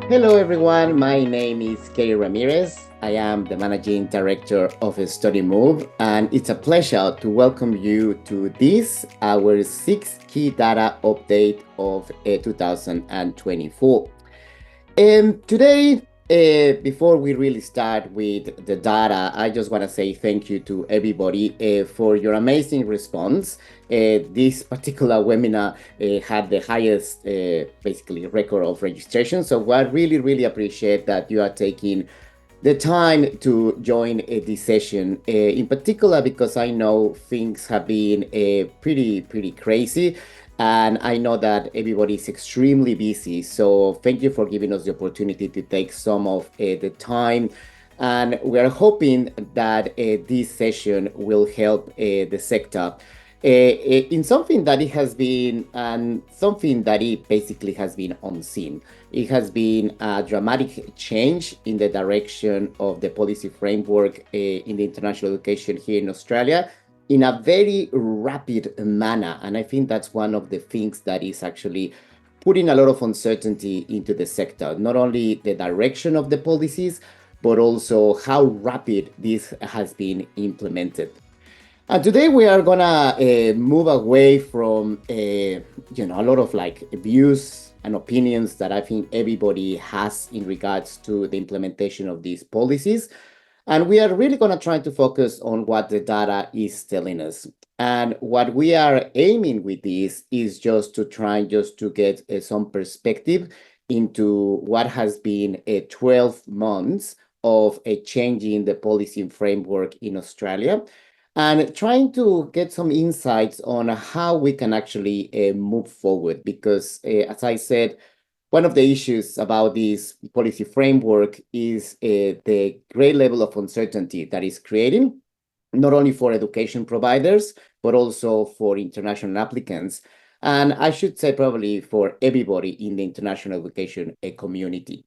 Hello, everyone. My name is Keri Ramirez. I am the Managing Director of Studymove, and it's a pleasure to welcome you to this, our sixth key data update of 2024. Today, before we really start with the data, I just want to say thank you to everybody for your amazing response. This particular webinar had the highest, basically, record of registration. So I really, really appreciate that you are taking the time to join this session, in particular because I know things have been pretty crazy. And I know that everybody is extremely busy. So thank you for giving us the opportunity to take some of the time. And we are hoping that this session will help the sector in something that it has been, and something that it basically has been unseen. It has been a dramatic change in the direction of the policy framework in the international education here in Australia, in a very rapid manner. And I think that's one of the things that is actually putting a lot of uncertainty into the sector, not only the direction of the policies, but also how rapid this has been implemented. Today we are gonna move away from a lot of views and opinions that I think everybody has in regards to the implementation of these policies. And we are really going to try to focus on what the data is telling us. And what we are aiming with this is just to try just to get some perspective into what has been 12 months of a change in the policy framework in Australia, and trying to get some insights on how we can actually move forward. Because as I said, one of the issues about this policy framework is the great level of uncertainty that is creating, not only for education providers, but also for international applicants. And I should say probably for everybody in the international education community.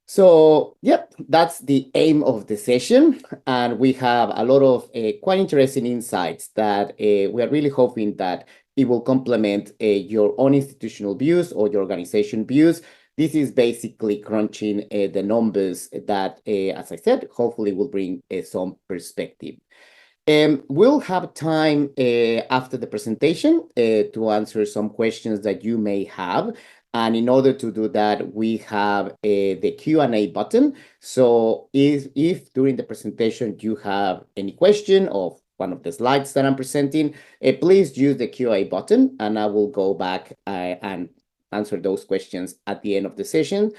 So, yep, that's the aim of the session. And we have a lot of quite interesting insights that we are really hoping that it will complement your own institutional views or your organization views. This is basically crunching the numbers that, as I said, hopefully will bring some perspective. We'll have time after the presentation to answer some questions that you may have. And in order to do that, we have the Q&A button. So if during the presentation you have any question of one of the slides that I'm presenting, please use the Q&A button, and I will go back and answer those questions at the end of the session.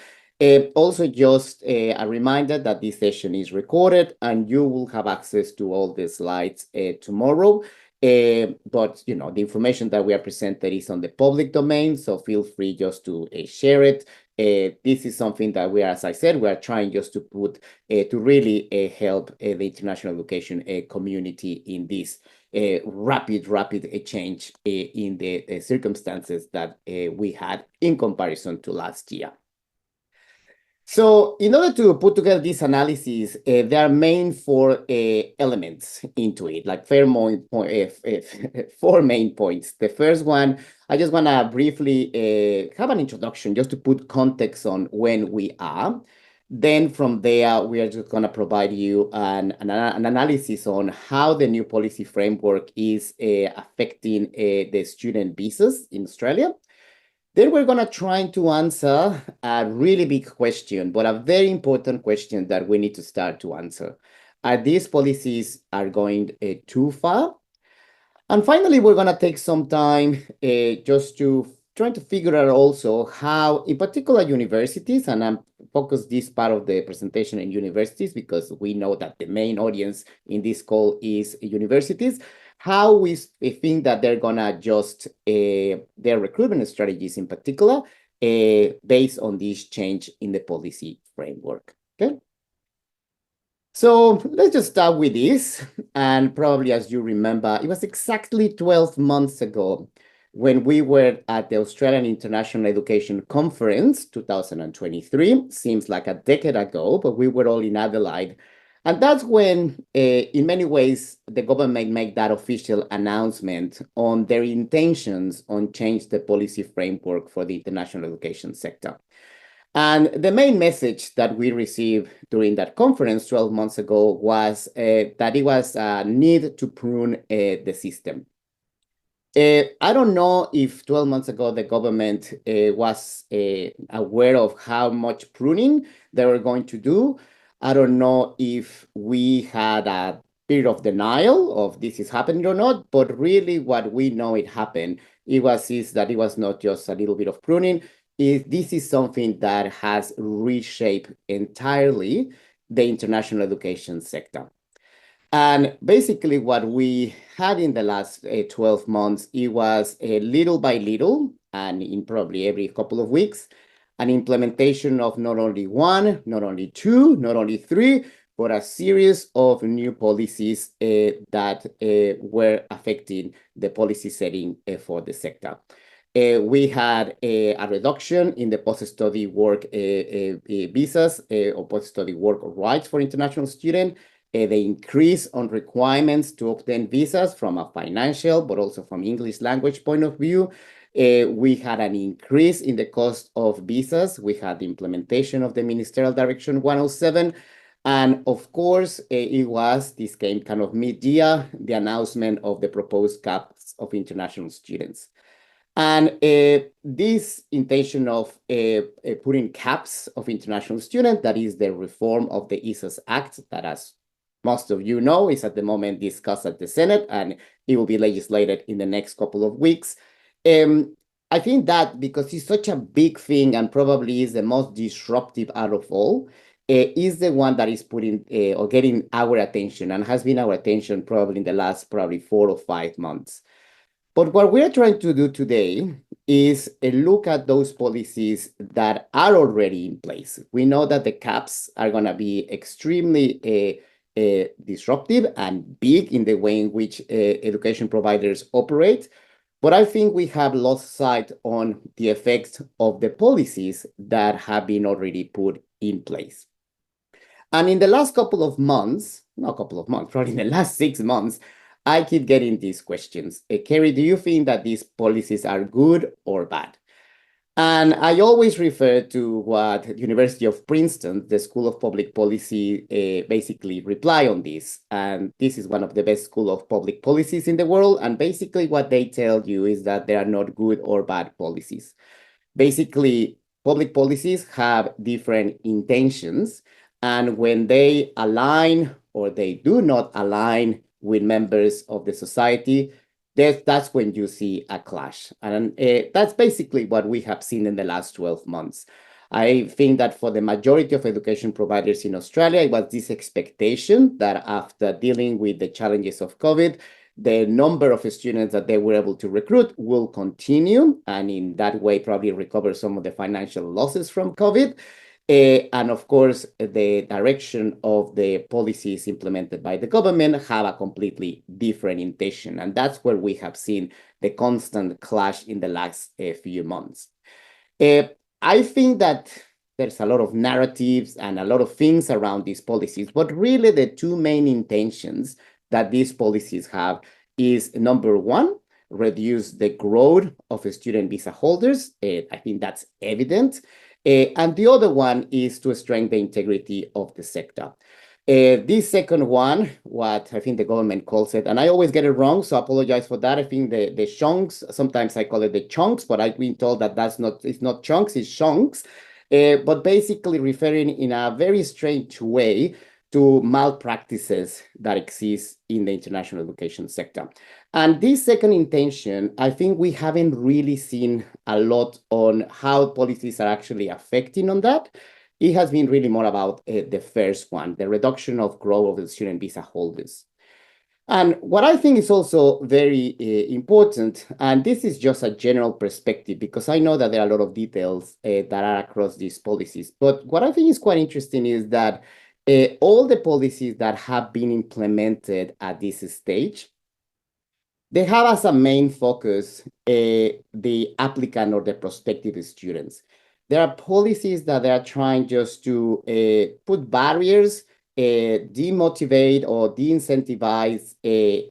Also, just a reminder that this session is recorded and you will have access to all the slides tomorrow. But the information that we are presented is on the public domain, so feel free just to share it. This is something that we are, as I said, we are trying just to put to really help the international education community in this rapid change in the circumstances that we had in comparison to last year. So in order to put together this analysis, there are main four elements into it, like four main points. The first one, I just want to briefly have an introduction just to put context on when we are. Then from there, we are just going to provide you an analysis on how the new policy framework is affecting the student visas in Australia. Then we're going to try to answer a really big question, but a very important question that we need to start to answer. Are these policies going too far? And finally, we're going to take some time just to try to figure out also how, in particular, universities, and I'm focused this part of the presentation in universities because we know that the main audience in this call is universities, how we think that they're going to adjust their recruitment strategies in particular based on this change in the policy framework. Okay. So let's just start with this. And probably as you remember, it was exactly 12 months ago when we were at the Australian International Education Conference 2023. Seems like a decade ago, but we were all in Adelaide. And that's when, in many ways, the government made that official announcement on their intentions on change the policy framework for the international education sector. And the main message that we received during that conference 12 months ago was that it was a need to prune the system. I don't know if 12 months ago the government was aware of how much pruning they were going to do. I don't know if we had a period of denial of this is happening or not, but really what we know it happened, is that it was not just a little bit of pruning. This is something that has reshaped entirely the international education sector. And basically, what we had in the last 12 months, it was little by little, and in probably every couple of weeks, an implementation of not only one, not only two, not only three, but a series of new policies that were affecting the policy setting for the sector. We had a reduction in the post-study work visas or post-study work rights for international students, the increase on requirements to obtain visas from a financial, but also from English language point of view. We had an increase in the cost of visas. We had the implementation of the Ministerial Direction 107. And of course, this came kind of mid-year, the announcement of the proposed caps of international students. And this intention of putting caps of international students, that is the reform of the ESAS Act, that as most of you know, is at the moment discussed at the Senate, and it will be legislated in the next couple of weeks. I think that because it's such a big thing and probably is the most disruptive out of all, is the one that is putting or getting our attention and has been our attention probably in the last 4 or 5 months. But what we're trying to do today is look at those policies that are already in place. We know that the caps are going to be extremely disruptive and big in the way in which education providers operate. But I think we have lost sight on the effects of the policies that have been already put in place. And in the last couple of months, not a couple of months, probably in the last 6 months, I keep getting these questions. Keri, do you think that these policies are good or bad? And I always refer to what the University of Princeton, the School of Public Policy, basically reply on this. And this is one of the best school of public policies in the world. And basically what they tell you is that there are not good or bad policies. Basically, public policies have different intentions. And when they align or they do not align with members of the society, that's when you see a clash. And that's basically what we have seen in the last 12 months. I think that for the majority of education providers in Australia, it was this expectation that after dealing with the challenges of COVID, the number of students that they were able to recruit will continue, and in that way probably recover some of the financial losses from COVID. And of course, the direction of the policies implemented by the government have a completely different intention. And that's where we have seen the constant clash in the last few months. I think that there's a lot of narratives and a lot of things around these policies, but really the two main intentions that these policies have is, number one, reduce the growth of student visa holders. I think that's evident. And the other one is to strengthen the integrity of the sector. This second one, what I think the government calls it, and I always get it wrong, so I apologize for that. I think the chunks, sometimes I call it the chunks, but I've been told that it's not chunks, it's chunks. But basically referring in a very strange way to malpractices that exist in the international education sector. And this second intention, I think we haven't really seen a lot on how policies are actually affecting on that. It has been really more about the first one, the reduction of growth of the student visa holders. And what I think is also very important, and this is just a general perspective, because I know that there are a lot of details that are across these policies. But what I think is quite interesting is that all the policies that have been implemented at this stage, they have as a main focus the applicant or the prospective students. There are policies that they are trying just to put barriers, demotivate or de-incentivize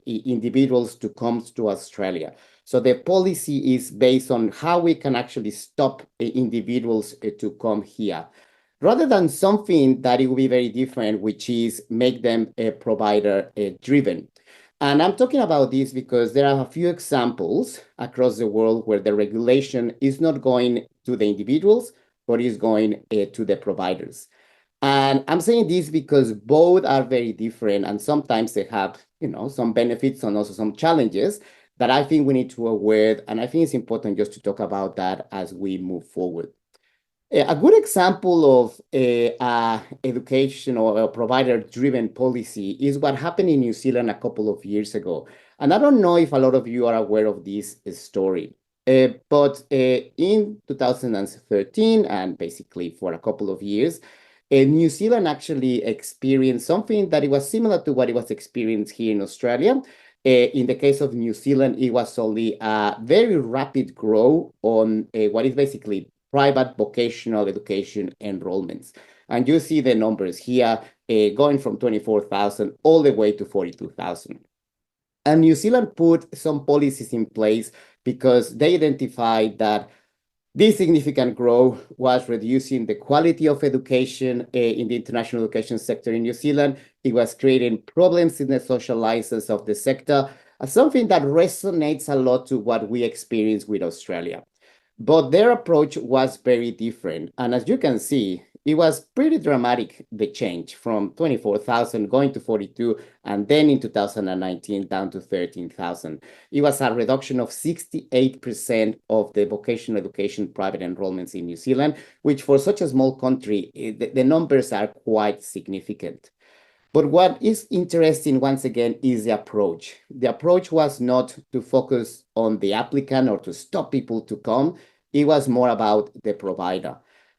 individuals to come to Australia. So the policy is based on how we can actually stop individuals to come here, rather than something that it will be very different, which is make them provider driven. And I'm talking about this because there are a few examples across the world where the regulation is not going to the individuals, but is going to the providers. And I'm saying this because both are very different, and sometimes they have, some benefits and also some challenges that I think we need to aware. And I think it's important just to talk about that as we move forward. A good example of education or a provider-driven policy is what happened in New Zealand a couple of years ago. And I don't know if a lot of you are aware of this story. But in 2013, and basically for a couple of years, New Zealand actually experienced something that it was similar to what it was experienced here in Australia. In the case of New Zealand, it was only a very rapid growth on what is basically private vocational education enrollments. And you see the numbers here going from 24,000 all the way to 42,000. And New Zealand put some policies in place because they identified that this significant growth was reducing the quality of education in the international education sector in New Zealand. It was creating problems in the social license of the sector, something that resonates a lot to what we experience with Australia. But their approach was very different. And as you can see, it was pretty dramatic, the change from 24,000 going to 42, and then in 2019 down to 13,000. It was a reduction of 68% of the vocational education private enrollments in New Zealand, which for such a small country, the numbers are quite significant. But what is interesting, once again, is the approach. The approach was not to focus on the applicant or to stop people to come. It was more about the provider.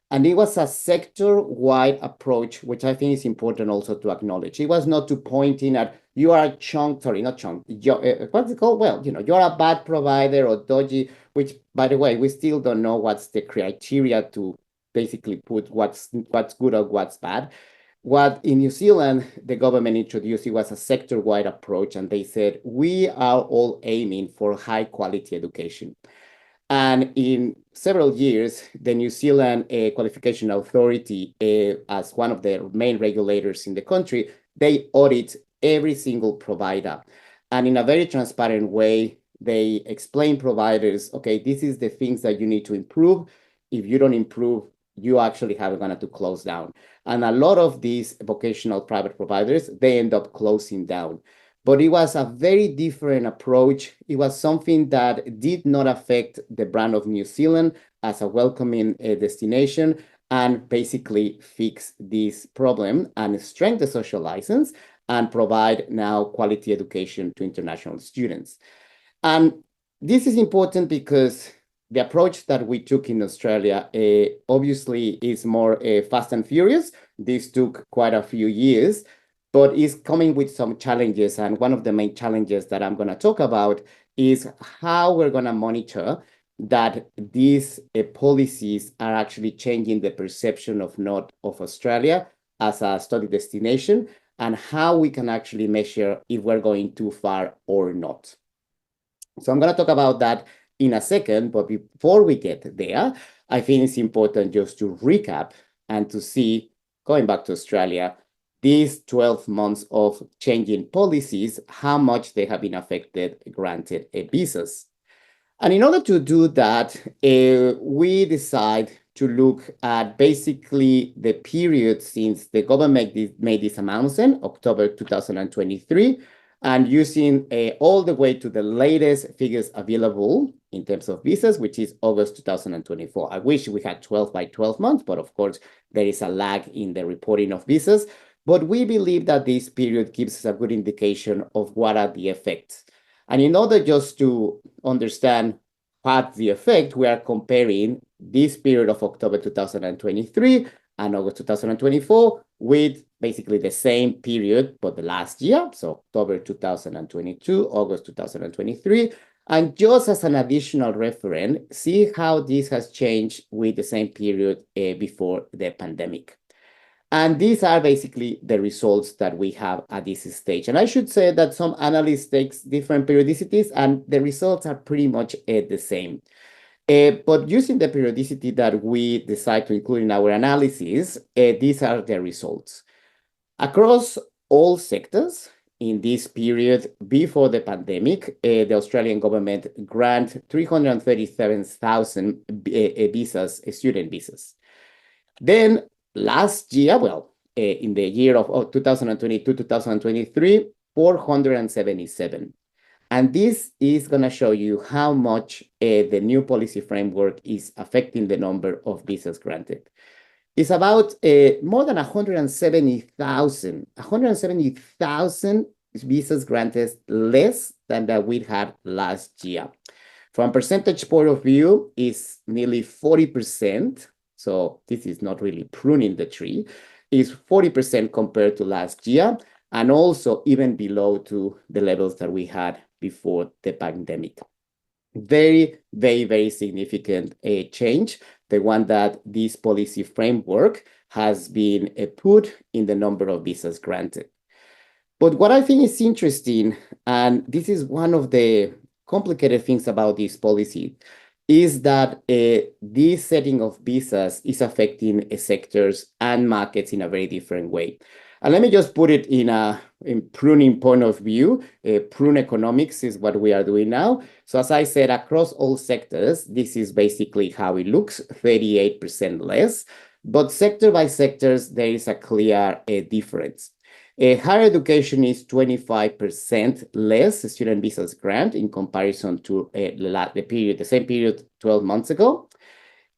And it was a sector-wide approach, which I think is important also to acknowledge. It was not to point in at, you are a chunk, sorry, not chunk, what's it called? Well, you're a bad provider or dodgy, which, by the way, we still don't know what's the criteria to basically put what's good or what's bad. What in New Zealand, the government introduced, it was a sector-wide approach, and they said, we are all aiming for high-quality education. And in several years, the New Zealand Qualification Authority, as one of the main regulators in the country, they audit every single provider. And in a very transparent way, they explain providers, okay, this is the things that you need to improve. If you don't improve, you actually have going to close down. And a lot of these vocational private providers, they end up closing down. But it was a very different approach. It was something that did not affect the brand of New Zealand as a welcoming destination, and basically fix this problem and strengthen the social license and provide now quality education to international students. And this is important because the approach that we took in Australia obviously is more fast and furious. This took quite a few years, but is coming with some challenges. And one of the main challenges that I'm going to talk about is how we're going to monitor that these policies are actually changing the perception of Australia as a study destination, and how we can actually measure if we're going too far or not. So I'm going to talk about that in a second, but before we get there, I think it's important just to recap and to see, going back to Australia, these 12 months of changing policies, how much they have been affected granted visas. And in order to do that, we decide to look at basically the period since the government made this announcement, October 2023, and using all the way to the latest figures available in terms of visas, which is August 2024. I wish we had 12 by 12 months, but of course, there is a lag in the reporting of visas. But we believe that this period gives us a good indication of what are the effects. And in order just to understand what's the effect, we are comparing this period of October 2023 and August 2024 with basically the same period, but the last year, so October 2022, August 2023, and just as an additional reference, see how this has changed with the same period before the pandemic. And these are basically the results that we have at this stage. And I should say that some analysts take different periodicities, and the results are pretty much the same. But using the periodicity that we decide to include in our analysis, these are the results. Across all sectors in this period before the pandemic, the Australian government granted 337,000 visas, student visas. Then last year, in the year of 2022, 2023, 477. And this is going to show you how much the new policy framework is affecting the number of visas granted. It's about more than 170,000 visas granted less than that we had last year. From a percentage point of view, it's nearly 40%. So this is not really pruning the tree. It's 40% compared to last year, and also even below to the levels that we had before the pandemic. Very, very, very significant change, the one that this policy framework has been put in the number of visas granted. But what I think is interesting, and this is one of the complicated things about this policy, is that this setting of visas is affecting sectors and markets in a very different way. And let me just put it in pruning point of view. Prune economics is what we are doing now. So as I said, across all sectors, this is basically how it looks, 38% less. But sector by sectors, there is a clear difference. Higher education is 25% less student visas grant in comparison to the same period 12 months ago.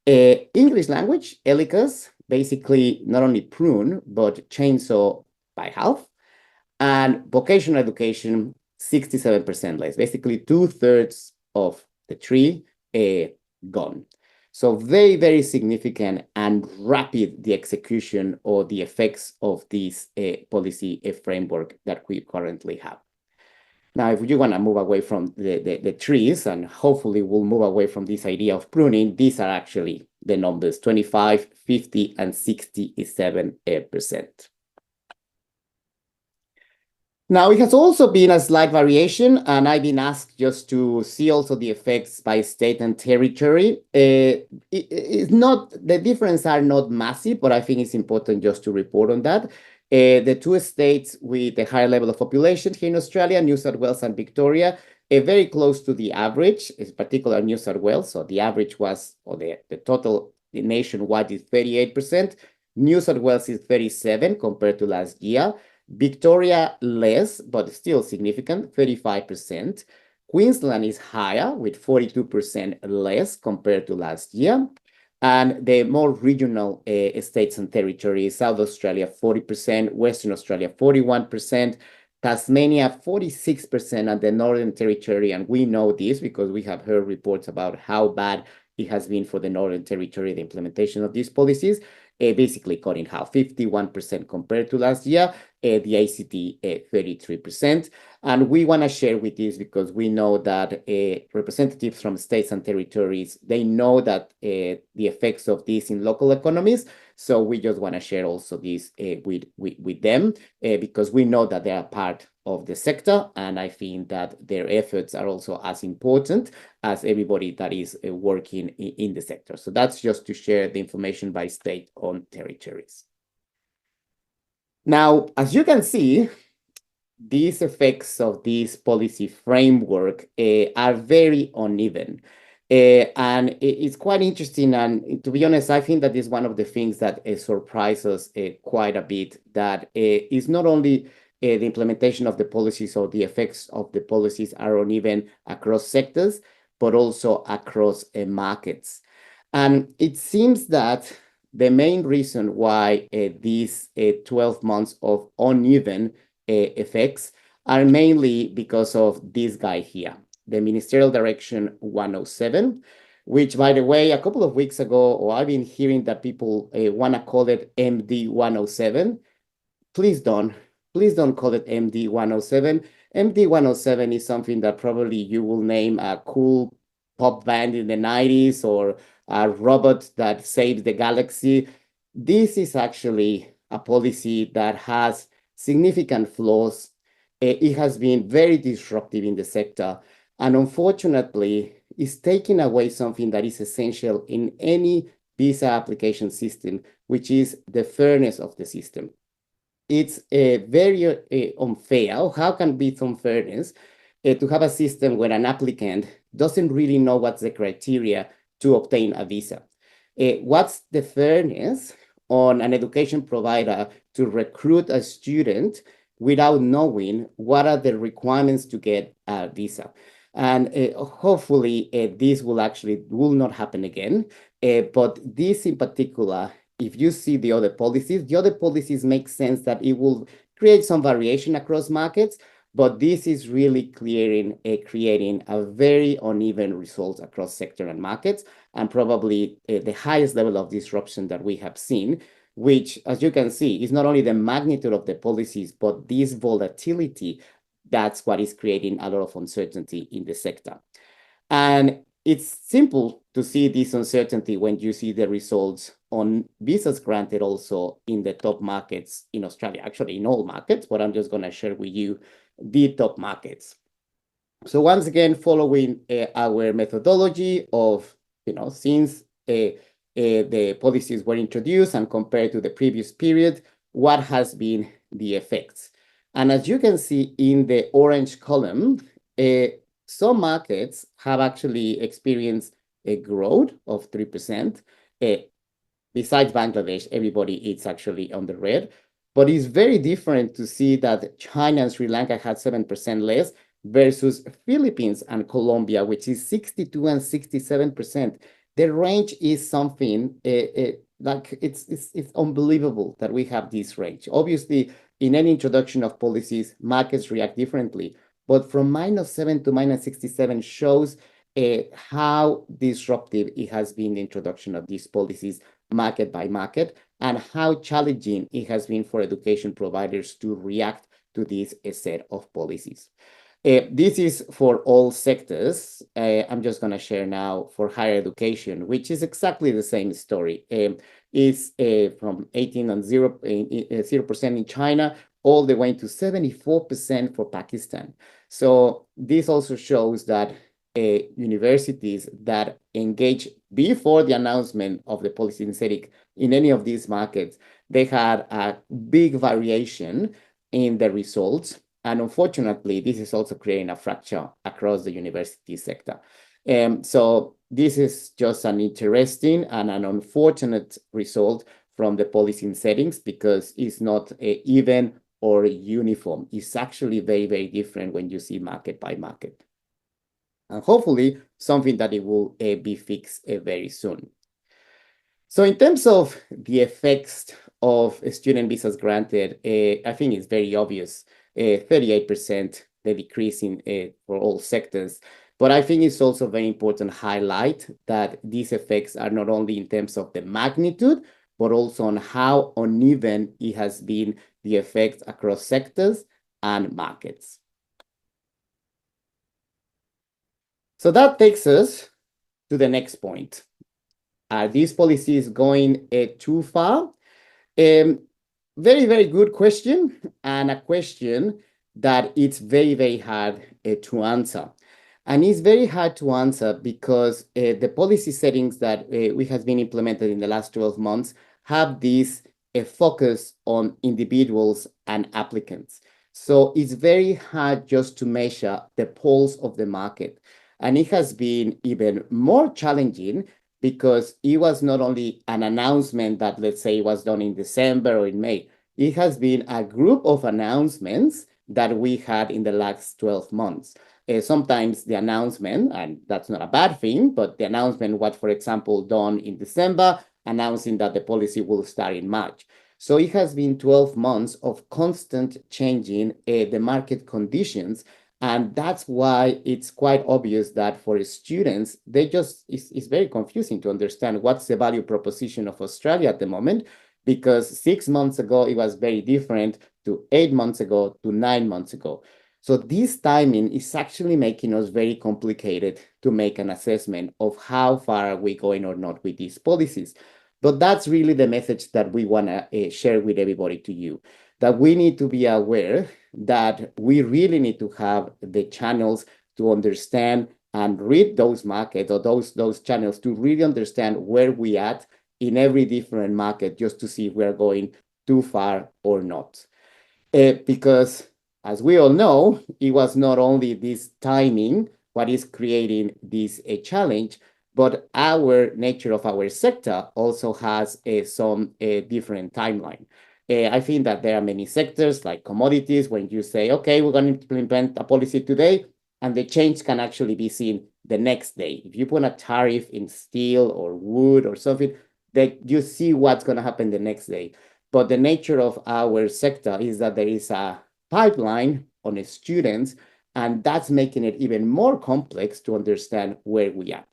English language, ELICAs, basically not only prune, but chainsaw by half. And vocational education, 67% less, basically 2/3 of the tree gone. So very, very significant and rapid the execution or the effects of this policy framework that we currently have. Now, if you want to move away from the trees, and hopefully we'll move away from this idea of pruning, these are actually the numbers, 25, 50, and 67%. Now, it has also been a slight variation, and I've been asked just to see also the effects by state and territory. It's not, the differences are not massive, but I think it's important just to report on that. The two states with the higher level of population here in Australia, New South Wales and Victoria, very close to the average, in particular New South Wales. So the average was, or the total nationwide is 38%. New South Wales is 37% compared to last year. Victoria less, but still significant, 35%. Queensland is higher with 42% less compared to last year. And the more regional states and territories, South Australia, 40%, Western Australia, 41%, Tasmania, 46%, and the Northern Territory. And we know this because we have heard reports about how bad it has been for the Northern Territory, the implementation of these policies, basically cut in half, 51% compared to last year, the ACT 33%. And we want to share with this because we know that representatives from states and territories, they know that the effects of this in local economies. So we just want to share also this with them because we know that they are part of the sector. And I think that their efforts are also as important as everybody that is working in the sector. So that's just to share the information by state on territories. Now, as you can see, these effects of this policy framework are very uneven. And it's quite interesting. And to be honest, I think that is one of the things that surprises quite a bit, that is not only the implementation of the policies or the effects of the policies are uneven across sectors, but also across markets. And it seems that the main reason why these 12 months of uneven effects are mainly because of this guy here, the Ministerial Direction 107, which, by the way, a couple of weeks ago, or I've been hearing that people want to call it MD 107. Please don't call it MD 107. MD 107 is something that probably you will name a cool pop band in the 90s or a robot that saves the galaxy. This is actually a policy that has significant flaws. It has been very disruptive in the sector, and unfortunately, is taking away something that is essential in any visa application system, which is the fairness of the system. It's very unfair. How can it be unfairness to have a system where an applicant doesn't really know what's the criteria to obtain a visa? What's the fairness on an education provider to recruit a student without knowing what are the requirements to get a visa? And hopefully this will not happen again. But this in particular, if you see the other policies make sense that it will create some variation across markets, but this is really creating a very uneven results across sector and markets, and probably the highest level of disruption that we have seen, which, as you can see, is not only the magnitude of the policies, but this volatility. That's what is creating a lot of uncertainty in the sector. And it's simple to see this uncertainty when you see the results on visas granted also in the top markets in Australia, actually in all markets, but I'm just going to share with you the top markets. So once again, following our methodology of, since the policies were introduced and compared to the previous period, what has been the effects? And as you can see in the orange column, some markets have actually experienced a growth of 3%. Besides Bangladesh, everybody is actually on the red. But it's very different to see that China and Sri Lanka had 7% less versus Philippines and Colombia, which is 62 and 67%. The range is something like it's unbelievable that we have this range. Obviously, in any introduction of policies, markets react differently. But from -7 to -67 shows how disruptive it has been the introduction of these policies market by market, and how challenging it has been for education providers to react to this set of policies. This is for all sectors. I'm just going to share now for higher education, which is exactly the same story. It's from 18 and 0% in China, all the way to 74% for Pakistan. So this also shows that universities that engage before the announcement of the policy in any of these markets, they had a big variation in the results. And unfortunately, this is also creating a fracture across the university sector. So this is just an interesting and an unfortunate result from the policy settings, because it's not even or uniform. It's actually very, very different when you see market by market. And hopefully something that it will be fixed very soon. So in terms of the effects of student visas granted, I think it's very obvious, 38% the decrease in for all sectors. But I think it's also very important to highlight that these effects are not only in terms of the magnitude, but also on how uneven it has been the effect across sectors and markets. So that takes us to the next point. Are these policies going too far? Very, very good question, and a question that it's very, very hard to answer. And it's very hard to answer because the policy settings that we have been implemented in the last 12 months have this focus on individuals and applicants. So it's very hard just to measure the pulse of the market. And it has been even more challenging because it was not only an announcement that, let's say, was done in December or in May. It has been a group of announcements that we had in the last 12 months. Sometimes the announcement, and that's not a bad thing, but the announcement was, for example, done in December, announcing that the policy will start in March. So it has been 12 months of constant changing the market conditions. And that's why it's quite obvious that for students, it's very confusing to understand what's the value proposition of Australia at the moment, because 6 months ago, it was very different to 8 months ago to 9 months ago. So this timing is actually making us very complicated to make an assessment of how far are we going or not with these policies. But that's really the message that we want to share with everybody to you, that we need to be aware that we really need to have the channels to understand and read those markets or those channels to really understand where we at in every different market, just to see if we're going too far or not. Because as we all know, it was not only this timing what is creating this challenge, but our nature of our sector also has some different timeline. I think that there are many sectors like commodities when you say, okay, we're going to implement a policy today, and the change can actually be seen the next day. If you put a tariff in steel or wood or something, that you see what's going to happen the next day. But the nature of our sector is that there is a pipeline on students, and that's making it even more complex to understand where we are.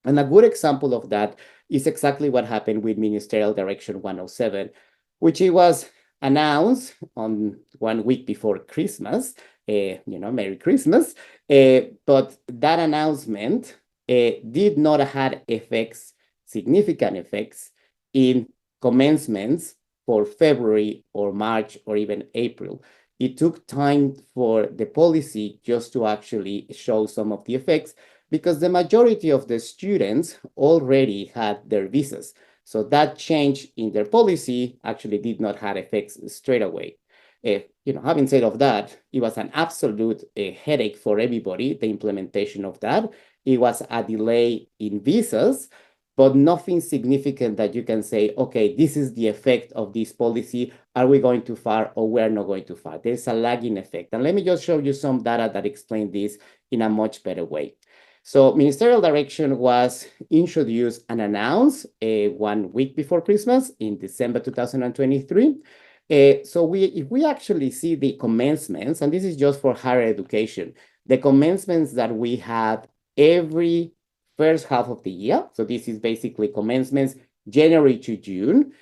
And a good example of that is exactly what happened with Ministerial Direction 107, which it was announced on 1 week before Christmas, Merry Christmas. But that announcement did not have effects, significant effects in commencements for February or March or even April. It took time for the policy just to actually show some of the effects, because the majority of the students already had their visas. So that change in their policy actually did not have effects straight away. Having said of that, it was an absolute headache for everybody, the implementation of that. It was a delay in visas, but nothing significant that you can say, okay, this is the effect of this policy. Are we going too far or we're not going too far? There's a lagging effect. And let me just show you some data that explain this in a much better way. So ministerial direction was introduced and announced 1 week before Christmas in December 2023. So if we actually see the commencements, and this is just for higher education, the commencements that we have every first half of the year, so this is basically commencements January to June.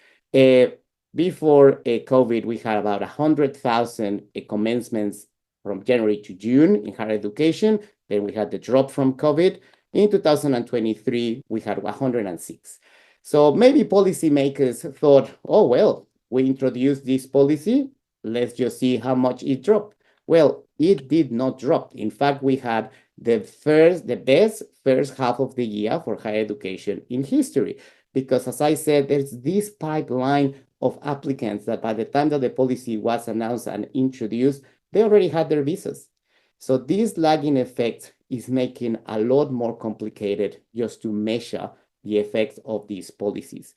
Before COVID, we had about 100,000 commencements from January to June in higher education. Then we had the drop from COVID. In 2023, we had 106. So maybe policymakers thought, oh, well, we introduced this policy. Let's just see how much it dropped. Well, it did not drop. In fact, we had the best first half of the year for higher education in history. Because as I said, there's this pipeline of applicants that by the time that the policy was announced and introduced, they already had their visas. So this lagging effect is making a lot more complicated just to measure the effects of these policies.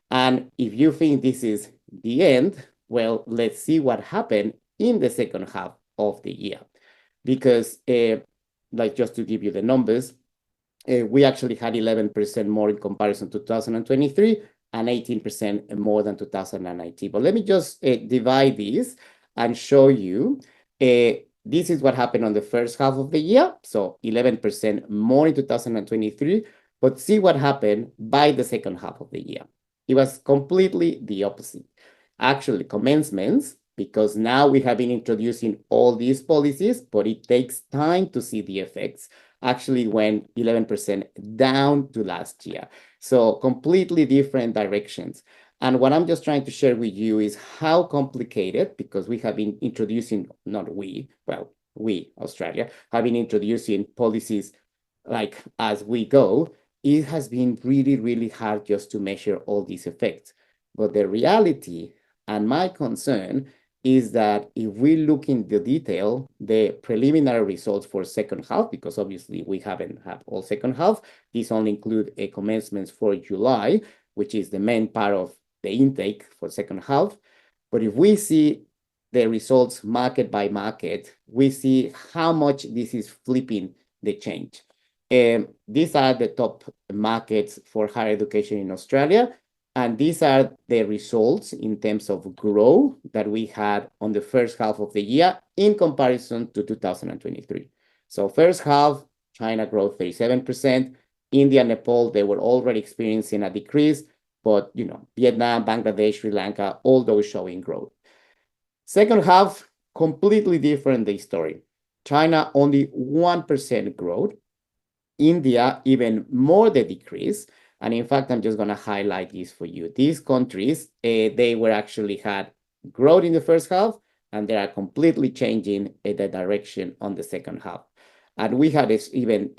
And if you think this is the end, well, let's see what happened in the second half of the year. Because, like just to give you the numbers, we actually had 11% more in comparison to 2023 and 18% more than 2019. But let me just divide these and show you. This is what happened on the first half of the year. So 11% more in 2023. But see what happened by the second half of the year. It was completely the opposite. Actually, commencements, because now we have been introducing all these policies, but it takes time to see the effects, actually went 11% down to last year. So completely different directions. And what I'm just trying to share with you is how complicated, because we have been introducing, not we, well, we, Australia, have been introducing policies like as we go. It has been really, really hard just to measure all these effects. But the reality and my concern is that if we look in the detail, the preliminary results for second half, because obviously we haven't had all second half, these only include a commencements for July, which is the main part of the intake for second half. But if we see the results market by market, we see how much this is flipping the change. These are the top markets for higher education in Australia. And these are the results in terms of growth that we had on the first half of the year in comparison to 2023. So first half, China growth 37%. India, Nepal, they were already experiencing a decrease, but Vietnam, Bangladesh, Sri Lanka, all those showing growth. Second half, completely different the story. China only 1% growth. India, even more the decrease. And in fact, I'm just going to highlight this for you. These countries, they were actually had growth in the first half, and they are completely changing the direction on the second half. And we had even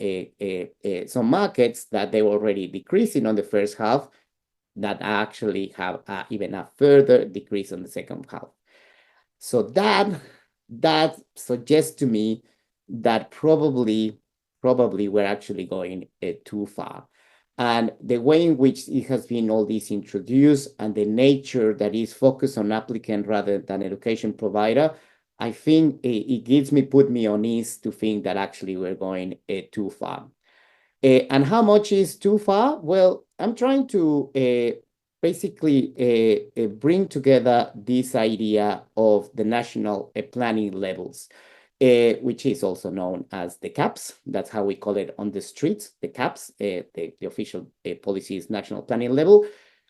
some markets that they were already decreasing on the first half that actually have even a further decrease on the second half. So that suggests to me that probably we're actually going too far. And the way in which it has been all this introduced and the nature that is focused on applicant rather than education provider, I think it put me on ease to think that actually we're going too far. And how much is too far? Well, I'm trying to basically bring together this idea of the national planning levels, which is also known as the CAPs. That's how we call it on the streets, the CAPs, the official policy is national planning level.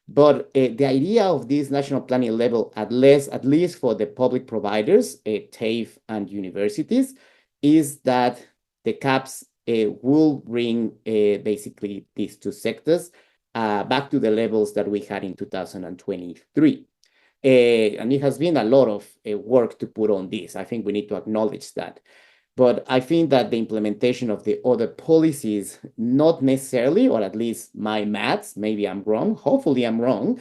But the idea of this national planning level, at least for the public providers, TAFE and universities, is that the CAPs will bring basically these two sectors back to the levels that we had in 2023. And it has been a lot of work to put on this. I think we need to acknowledge that. But I think that the implementation of the other policies, not necessarily, or at least my maths, maybe I'm wrong, hopefully I'm wrong,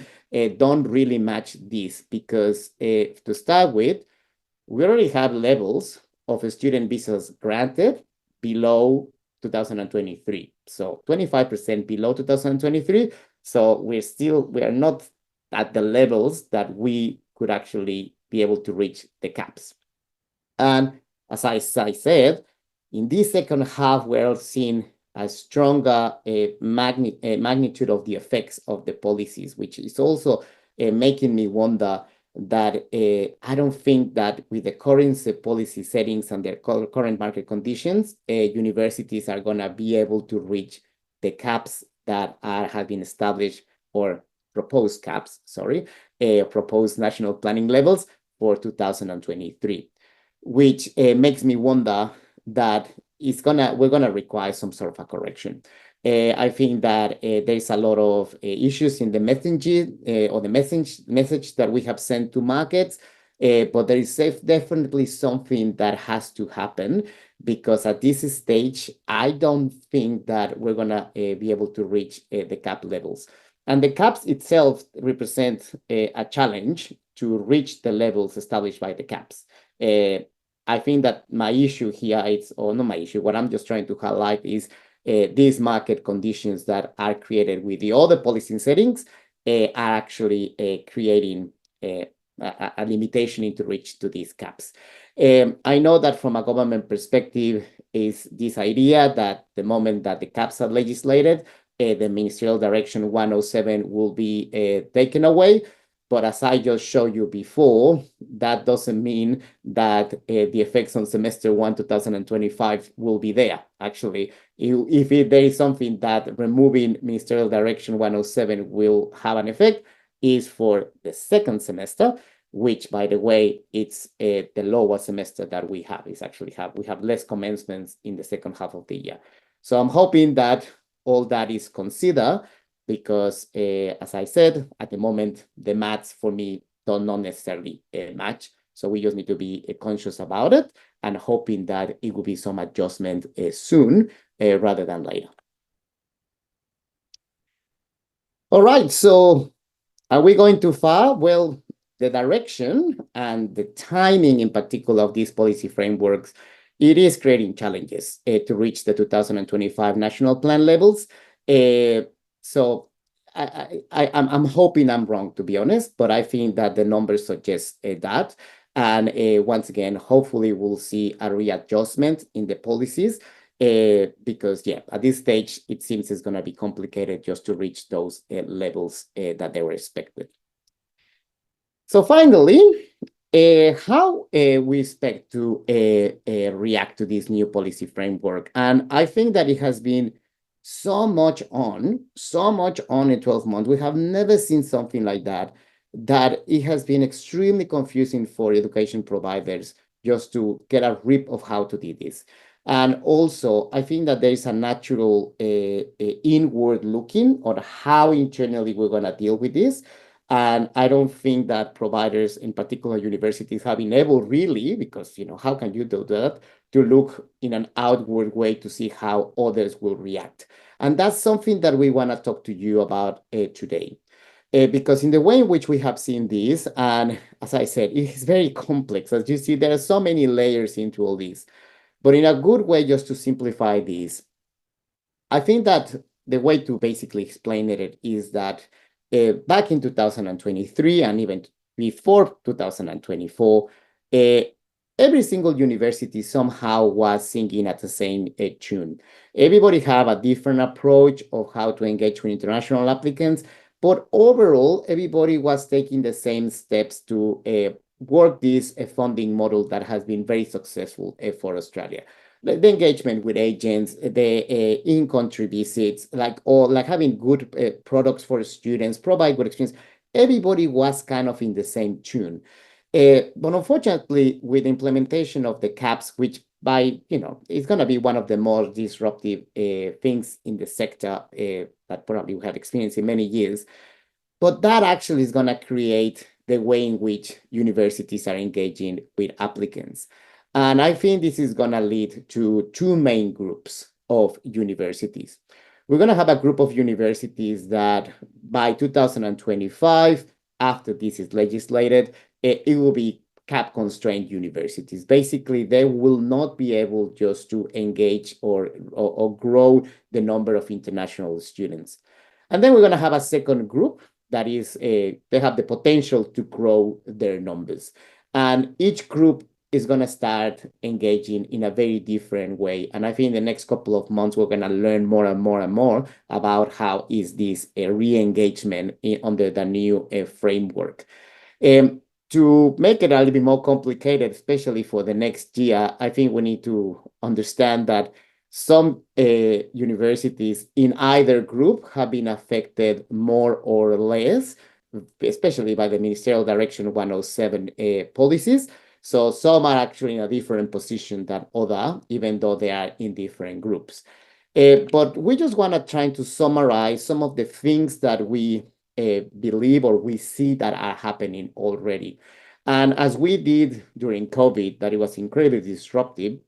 don't really match this because to start with, we already have levels of student visas granted below 2023. So 25% below 2023. So we are not at the levels that we could actually be able to reach the caps. And as I said, in this second half, we're seeing a stronger magnitude of the effects of the policies, which is also making me wonder that I don't think that with the current policy settings and their current market conditions, universities are going to be able to reach the caps that have been established, or proposed caps, proposed national planning levels for 2023, which makes me wonder that we're gonna require some sort of a correction. I think that there's a lot of issues in the messaging or the message that we have sent to markets, but there is definitely something that has to happen, because at this stage, I don't think that we're gonna be able to reach the cap levels. And the caps itself represent a challenge to reach the levels established by the caps. I think that my issue here is, or not my issue, what I'm just trying to highlight is these market conditions that are created with the other policy settings are actually creating a limitation into reach to these caps. I know that from a government perspective is this idea that the moment that the caps are legislated, the Ministerial Direction 107 will be taken away. But as I just showed you before, that doesn't mean that the effects on semester 1, 2025 will be there. Actually, if there is something that removing Ministerial Direction 107 will have an effect, is for the second semester, which, by the way, it's the lowest semester that we have. We have less commencements in the second half of the year. So I'm hoping that all that is considered, because as I said, at the moment, the maths for me don't not necessarily match. So we just need to be conscious about it and hoping that it will be some adjustment soon rather than later. All right, so are we going too far? Well, the direction and the timing in particular of these policy frameworks, it is creating challenges to reach the 2025 national plan levels. So I'm hoping I'm wrong, to be honest, but I think that the numbers suggest that. And once again, hopefully we'll see a readjustment in the policies because, yeah, at this stage, it seems it's going to be complicated just to reach those levels that they were expected. So finally, how we expect to react to this new policy framework. And I think that it has been so much on in 12 months. We have never seen something like that it has been extremely confusing for education providers just to get a grip of how to do this. And also, I think that there is a natural inward looking on how internally we're going to deal with this. And I don't think that providers, in particular universities, have been able really, because, how can you do that, to look in an outward way to see how others will react. And that's something that we want to talk to you about today. Because in the way in which we have seen this, and as I said, it's very complex. As you see, there are so many layers into all this. But in a good way, just to simplify this, I think that the way to basically explain it is that back in 2023 and even before 2024, uh, every single university somehow was singing at the same tune. Everybody have a different approach of how to engage with international applicants, but overall, everybody was taking the same steps to work this funding model that has been very successful for Australia. The engagement with agents, the in-country visits, like having good products for students, provide good experience. Everybody was kind of in the same tune. But unfortunately, with the implementation of the caps, which it's going to be one of the more disruptive things in the sector that probably we have experienced in many years, but that actually is going to create the way in which universities are engaging with applicants. And I think this is going to lead to two main groups of universities. We're going to have a group of universities that by 2025, after this is legislated, it will be cap constrained universities. Basically, they will not be able just to engage or grow the number of international students. And then we're going to have a second group that is, they have the potential to grow their numbers. And each group is going to start engaging in a very different way. And I think in the next couple of months, we're going to learn more and more and more about how is this re-engagement under the new framework. To make it a little bit more complicated, especially for the next year, I think we need to understand that some universities in either group have been affected more or less, especially by the Ministerial Direction 107 policies. So some are actually in a different position than other, even though they are in different groups. But we just want to try to summarize some of the things that we believe or we see that are happening already. And as we did during COVID, that it was incredibly disruptive,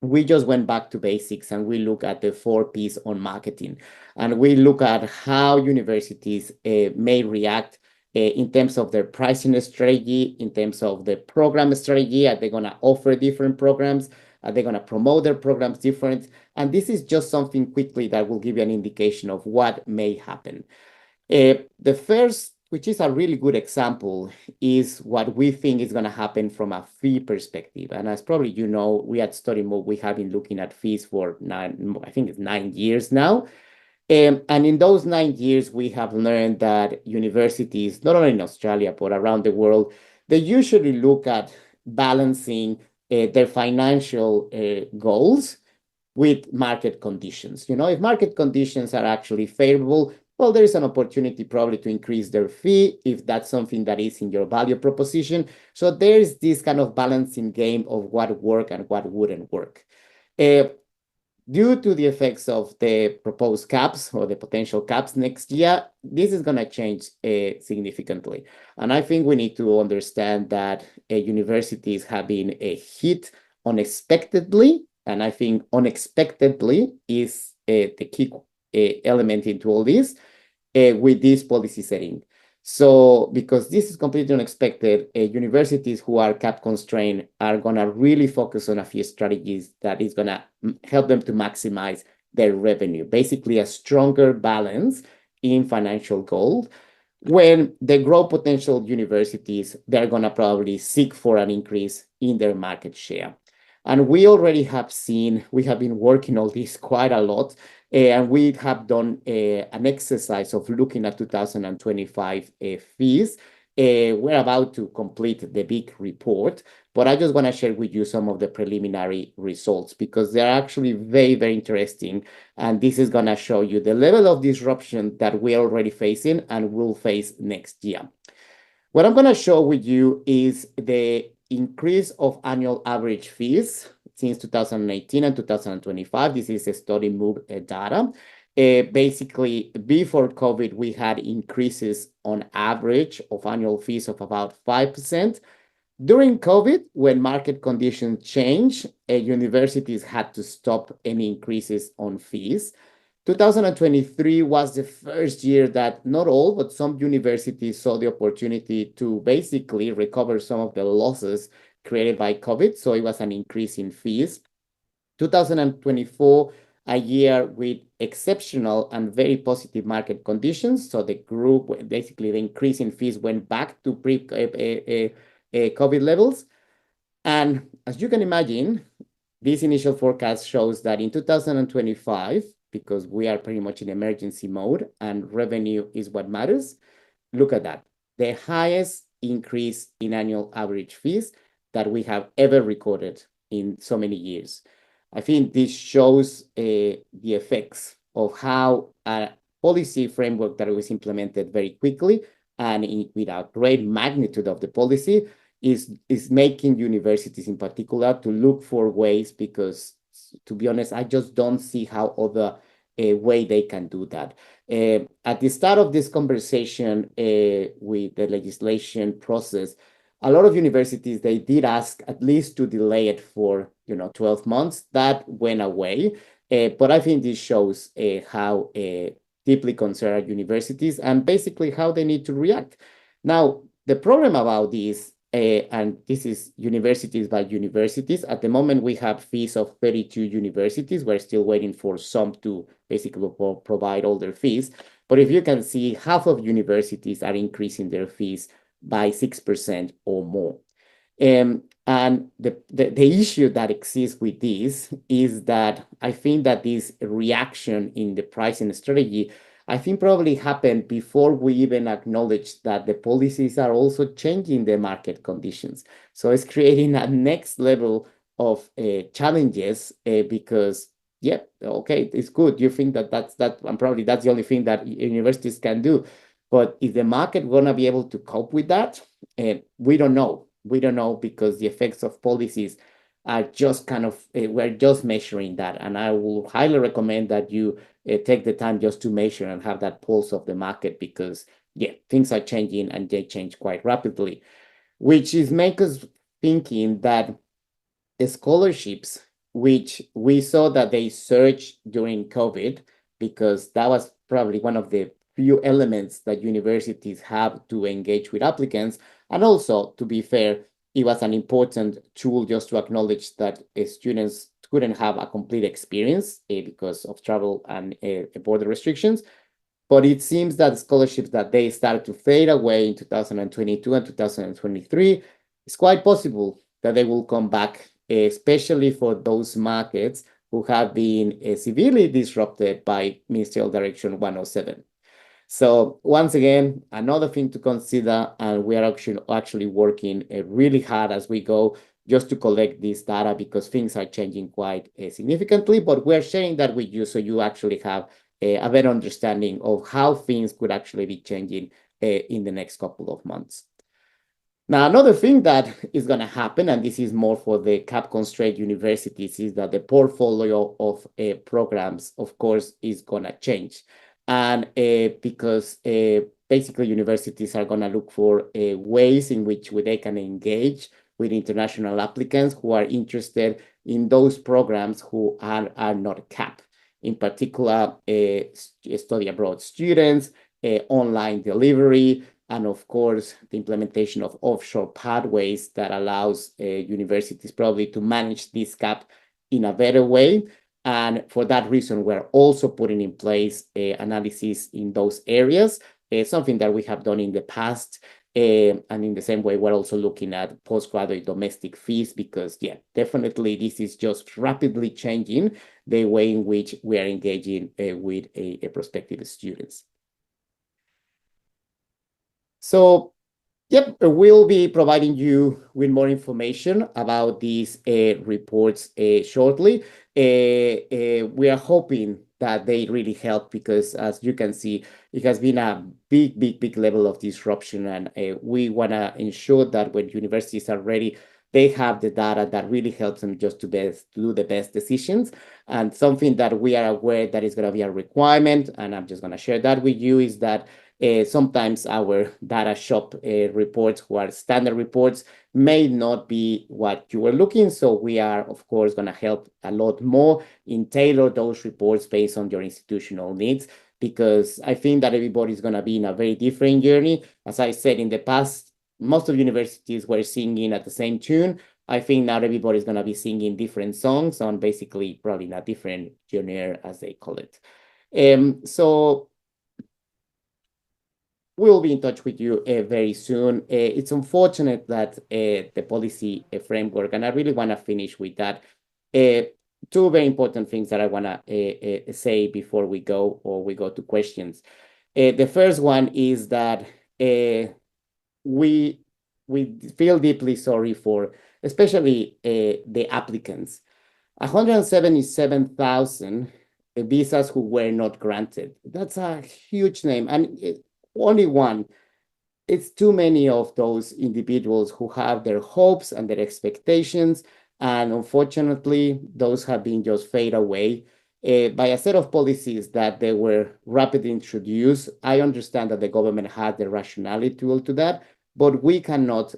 we just went back to basics and we look at the 4 Ps on marketing. And we look at how universities may react in terms of their pricing strategy, in terms of the program strategy. Are they going to offer different programs? Are they going to promote their programs different? And this is just something quickly that will give you an indication of what may happen. The first, which is a really good example, is what we think is going to happen from a fee perspective. And as probably you know, we at Studymove, we have been looking at fees for I think it's 9 years now. And in those 9 years, we have learned that universities, not only in Australia, but around the world, they usually look at balancing their financial goals with market conditions. If market conditions are actually favorable, well, there is an opportunity probably to increase their fee if that's something that is in your value proposition. So there's this kind of balancing game of what work and what wouldn't work. Due to the effects of the proposed caps or the potential caps next year, this is going to change significantly. And I think we need to understand that universities have been hit unexpectedly. And I think unexpectedly is the key element into all this with this policy setting. So because this is completely unexpected, universities who are cap constrained are going to really focus on a few strategies that is going to help them to maximize their revenue, basically a stronger balance in financial goals. When the growth potential universities, they're going to probably seek for an increase in their market share. And we already have seen, we have been working on this quite a lot, and we have done an exercise of looking at 2025 fees. We're about to complete the big report, but I just want to share with you some of the preliminary results because they're actually very, very interesting. And this is going to show you the level of disruption that we're already facing and will face next year. What I'm going to show with you is the increase of annual average fees since 2018 and 2025. This is a Studymove data. Basically, before COVID, we had increases on average of annual fees of about 5%. During COVID, when market conditions changed, universities had to stop any increases on fees. 2023 was the first year that not all, but some universities saw the opportunity to basically recover some of the losses created by COVID. So it was an increase in fees. 2024, a year with exceptional and very positive market conditions. So the group, basically the increase in fees went back to pre-COVID levels. And as you can imagine, this initial forecast shows that in 2025, because we are pretty much in emergency mode and revenue is what matters, look at that. The highest increase in annual average fees that we have ever recorded in so many years. I think this shows the effects of how a policy framework that was implemented very quickly and with a great magnitude of the policy is making universities in particular to look for ways, because to be honest, I just don't see how other way they can do that. At the start of this conversation with the legislation process, a lot of universities, they did ask at least to delay it for 12 months. That went away. But I think this shows how deeply concerned universities and basically how they need to react. Now, the problem about this, and this is universities by universities. At the moment, we have fees of 32 universities. We're still waiting for some to basically provide all their fees. But if you can see, half of universities are increasing their fees by 6% or more. And the issue that exists with this is that I think that this reaction in the pricing strategy, I think probably happened before we even acknowledged that the policies are also changing the market conditions. So it's creating a next level of challenges because, yeah, okay, it's good. You think and probably that's the only thing that universities can do. But is the market going to be able to cope with that? We don't know. We don't know because the effects of policies are just we're just measuring that. And I will highly recommend that you take the time just to measure and have that pulse of the market because, yeah, things are changing and they change quite rapidly, which is make us thinking that the scholarships, which we saw that they surged during COVID, because that was probably one of the few elements that universities have to engage with applicants. And also, to be fair, it was an important tool just to acknowledge that students couldn't have a complete experience because of travel and border restrictions. But it seems that scholarships that they started to fade away in 2022 and 2023, it's quite possible that they will come back, especially for those markets who have been severely disrupted by Ministerial Direction 107. So once again, another thing to consider, and we are actually working really hard as we go just to collect this data because things are changing quite significantly, but we're sharing that with you so you actually have a better understanding of how things could actually be changing in the next couple of months. Now, another thing that is going to happen, and this is more for the cap-constrained universities, is that the portfolio of programs, of course, is going to change. And because basically universities are going to look for ways in which they can engage with international applicants who are interested in those programs who are not capped. In particular, study abroad students, online delivery, and of course, the implementation of offshore pathways that allows universities probably to manage this gap in a better way. And for that reason, we're also putting in place analysis in those areas, something that we have done in the past. And in the same way, we're also looking at postgraduate domestic fees because, yeah, definitely this is just rapidly changing the way in which we are engaging with prospective students. So, yep, we'll be providing you with more information about these reports shortly. We are hoping that they really help because, as you can see, it has been a big level of disruption. And we want to ensure that when universities are ready they have the data that really helps them just to do the best decisions. And something that we are aware that is going to be a requirement, and I'm just going to share that with you, is that sometimes our data shop reports, who are standard reports, may not be what you were looking. So we are, of course, going to help a lot more in tailor those reports based on your institutional needs, because I think that everybody's going to be in a very different journey. As I said in the past, most of universities were singing at the same tune. I think now everybody's going to be singing different songs on basically probably a different genre, as they call it. So we'll be in touch with you very soon. It's unfortunate that the policy framework, and I really want to finish with that. Two very important things that I want to say before we go to questions. The first one is that we feel deeply sorry for, especially the applicants. 177,000 visas who were not granted. That's a huge name, and only one. It's too many of those individuals who have their hopes and their expectations, and unfortunately, those have been just fade away by a set of policies that they were rapidly introduced. I understand that the government had the rationality to that, but we cannot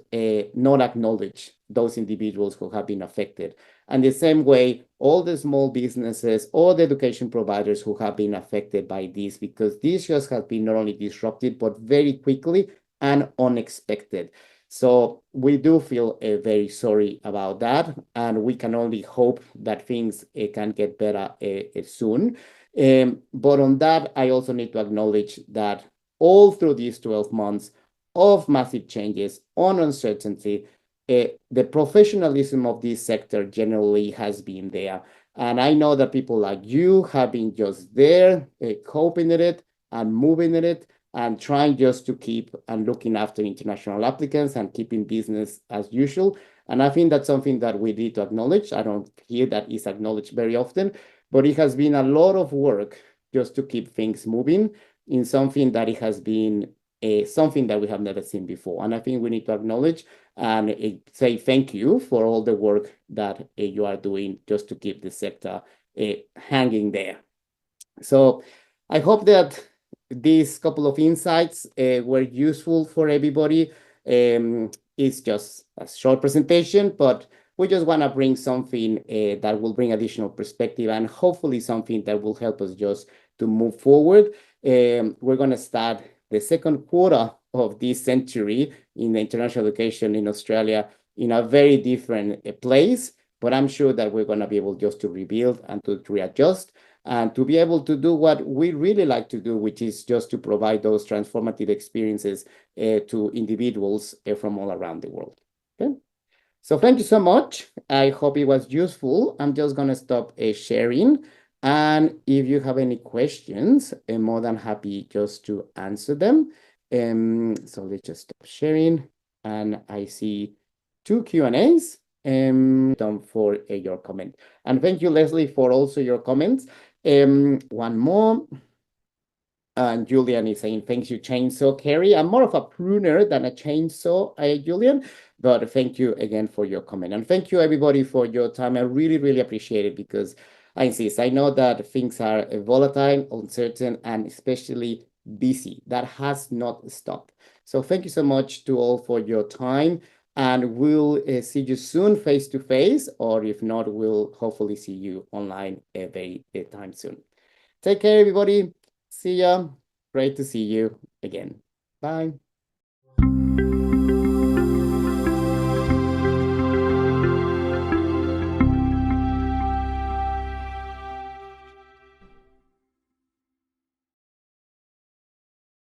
not acknowledge those individuals who have been affected. And the same way, all the small businesses, all the education providers who have been affected by this, because this just has been not only disrupted, but very quickly and unexpected. So we do feel very sorry about that, and we can only hope that things can get better soon. But on that, I also need to acknowledge that all through these 12 months of massive changes on uncertainty, the professionalism of this sector generally has been there. And I know that people like you have been just there, coping in it and moving in it, and trying just to keep and looking after international applicants and keeping business as usual. And I think that's something that we need to acknowledge. I don't hear that is acknowledged very often, but it has been a lot of work just to keep things moving in something that it has been something that we have never seen before. And I think we need to acknowledge and say thank you for all the work that you are doing just to keep the sector hanging there. So I hope that these couple of insights were useful for everybody. It's just a short presentation, but we just want to bring something that will bring additional perspective and hopefully something that will help us just to move forward. We're going to start the second quarter of this century in international education in Australia in a very different place, but I'm sure that we're going to be able just to rebuild and to readjust and to be able to do what we really like to do, which is just to provide those transformative experiences to individuals from all around the world. Okay. So thank you so much. I hope it was useful. I'm just going to stop sharing. And if you have any questions, I'm more than happy just to answer them. So let's just stop sharing. And I see two Q&As. Done for your comment. And thank you, Leslie, for also your comments. One more. And Julian is saying, thanks you, chainsaw, Keri. I'm more of a pruner than a chainsaw, Julian. But thank you again for your comment. And thank you, everybody, for your time. I really, really appreciate it because I insist. I know that things are volatile, uncertain, and especially busy. That has not stopped. So thank you so much to all for your time. And we'll see you soon face to face, or if not, we'll hopefully see you online very time soon. Take care, everybody. See ya. Great to see you again. Bye.